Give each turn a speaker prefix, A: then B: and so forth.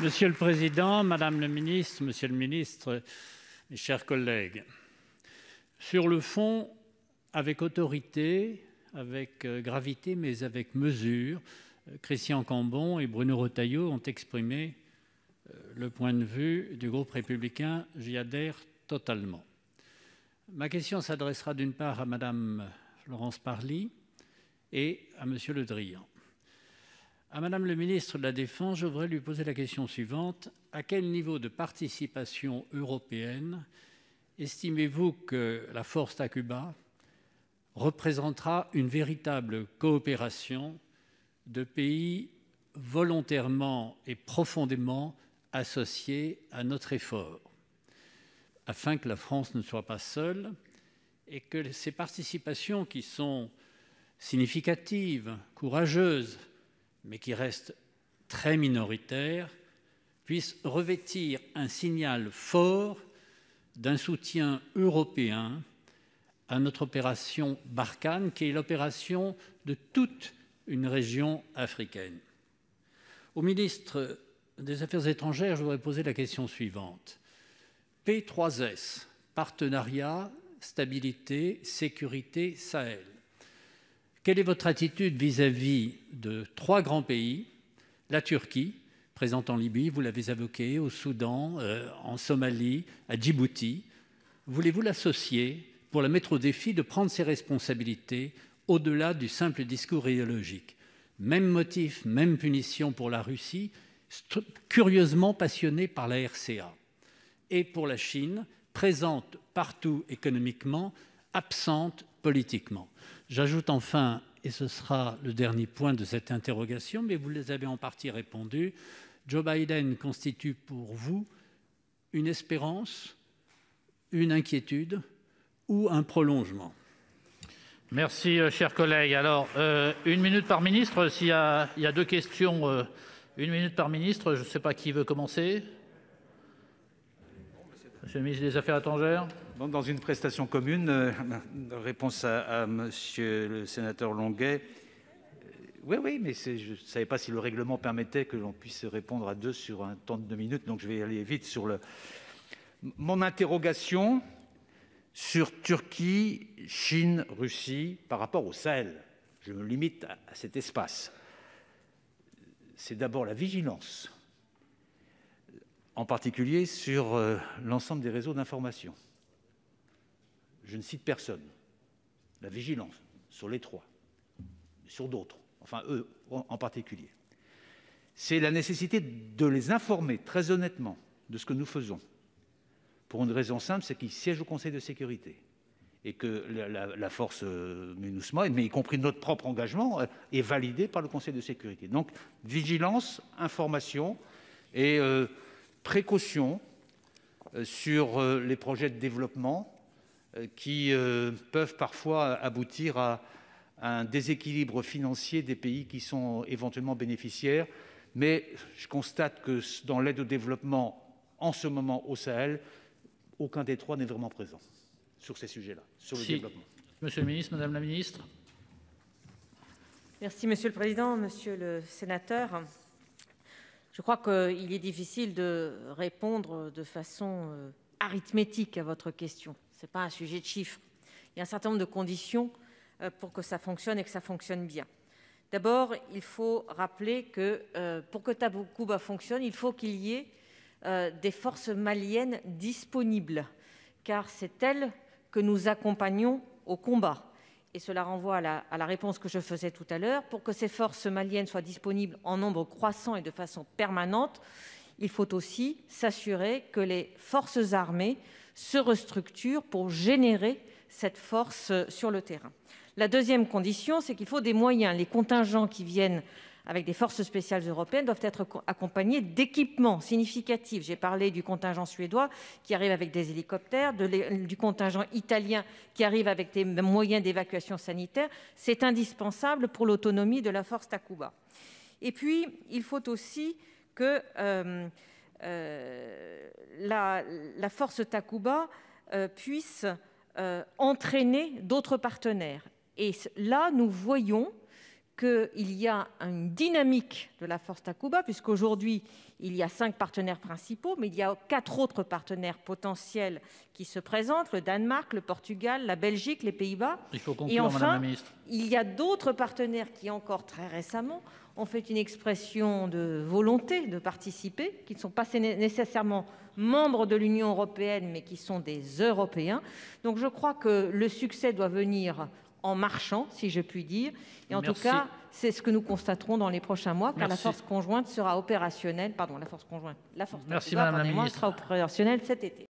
A: Monsieur le Président, Madame le Ministre, Monsieur le Ministre, mes chers collègues, sur le fond, avec autorité, avec gravité, mais avec mesure, Christian Cambon et Bruno Retailleau ont exprimé le point de vue du groupe républicain. J'y adhère totalement. Ma question s'adressera d'une part à Madame Florence Parly et à Monsieur Le Drian. À Madame le ministre de la Défense, je voudrais lui poser la question suivante. À quel niveau de participation européenne estimez-vous que la force Takuba représentera une véritable coopération de pays volontairement et profondément associés à notre effort, afin que la France ne soit pas seule et que ces participations qui sont significatives, courageuses, mais qui restent très minoritaires, puissent revêtir un signal fort d'un soutien européen à notre opération Barkhane, qui est l'opération de toute une région africaine. Au ministre des Affaires étrangères, je voudrais poser la question suivante. P3S, partenariat, stabilité, sécurité, Sahel. Quelle est votre attitude vis-à-vis de trois grands pays, la Turquie, présente en Libye, vous l'avez évoqué, au Soudan, en Somalie, à Djibouti. Voulez-vous l'associer pour la mettre au défi de prendre ses responsabilités au-delà du simple discours idéologique? Même motif, même punition pour la Russie, curieusement passionnée par la RCA. Et pour la Chine, présente partout économiquement, absente politiquement. J'ajoute enfin, et ce sera le dernier point de cette interrogation, mais vous les avez en partie répondu, Joe Biden constitue pour vous une espérance, une inquiétude ou un prolongement?
B: Merci, chers collègues. Alors, une minute par ministre. Il y a deux questions, une minute par ministre. Je ne sais pas qui veut commencer. Monsieur le ministre des Affaires étrangères.
C: Dans une prestation commune, réponse à monsieur le sénateur Longuet. Oui, mais je ne savais pas si le règlement permettait que l'on puisse répondre à deux sur un temps de 2 minutes, donc je vais aller vite sur mon interrogation sur Turquie, Chine, Russie par rapport au Sahel. Je me limite à cet espace. C'est d'abord la vigilance, en particulier sur l'ensemble des réseaux d'information. Je ne cite personne. La vigilance sur les trois, sur d'autres, enfin eux en particulier. C'est la nécessité de les informer très honnêtement de ce que nous faisons. Pour une raison simple, c'est qu'ils siègent au Conseil de sécurité et que la force MINUSMA, mais y compris notre propre engagement, est validé par le Conseil de sécurité. Donc, vigilance, information et précaution sur les projets de développement qui peuvent parfois aboutir à un déséquilibre financier des pays qui sont éventuellement bénéficiaires. Mais je constate que dans l'aide au développement, en ce moment au Sahel, aucun des trois n'est vraiment présent sur ces sujets-là, sur le développement.
B: Monsieur le ministre, Madame la ministre.
D: Merci, Monsieur le Président. Monsieur le sénateur, je crois qu'il est difficile de répondre de façon arithmétique à votre question. Ce n'est pas un sujet de chiffres. Il y a un certain nombre de conditions pour que ça fonctionne et que ça fonctionne bien. D'abord, il faut rappeler que pour que Takuba fonctionne, il faut qu'il y ait des forces maliennes disponibles, car c'est elles que nous accompagnons au combat. Et cela renvoie à la réponse que je faisais tout à l'heure. Pour que ces forces maliennes soient disponibles en nombre croissant et de façon permanente, il faut aussi s'assurer que les forces armées se restructurent pour générer cette force sur le terrain. La deuxième condition, c'est qu'il faut des moyens. Les contingents qui viennent avec des forces spéciales européennes doivent être accompagnés d'équipements significatifs. J'ai parlé du contingent suédois qui arrive avec des hélicoptères, du contingent italien qui arrive avec des moyens d'évacuation sanitaire. C'est indispensable pour l'autonomie de la force Takuba. Et puis, il faut aussi que la force Takuba puisse entraîner d'autres partenaires. Et là, nous voyons qu'il y a une dynamique de la force Takuba, puisqu'aujourd'hui, il y a 5 partenaires principaux, mais il y a 4 autres partenaires potentiels qui se présentent, le Danemark, le Portugal, la Belgique, les Pays-Bas.
B: Il faut conclure,
D: Et enfin,
B: Madame la Ministre.
D: il y a d'autres partenaires qui, encore très récemment, ont fait une expression de volonté de participer, qui ne sont pas nécessairement membres de l'Union européenne, mais qui sont des Européens. Donc je crois que le succès doit venir en marchant, si je puis dire. Et en tout cas, c'est ce que nous constaterons dans les prochains mois, car la force conjointe sera opérationnelle, la force
B: Merci, Madame la Ministre.
D: sera opérationnelle cet été.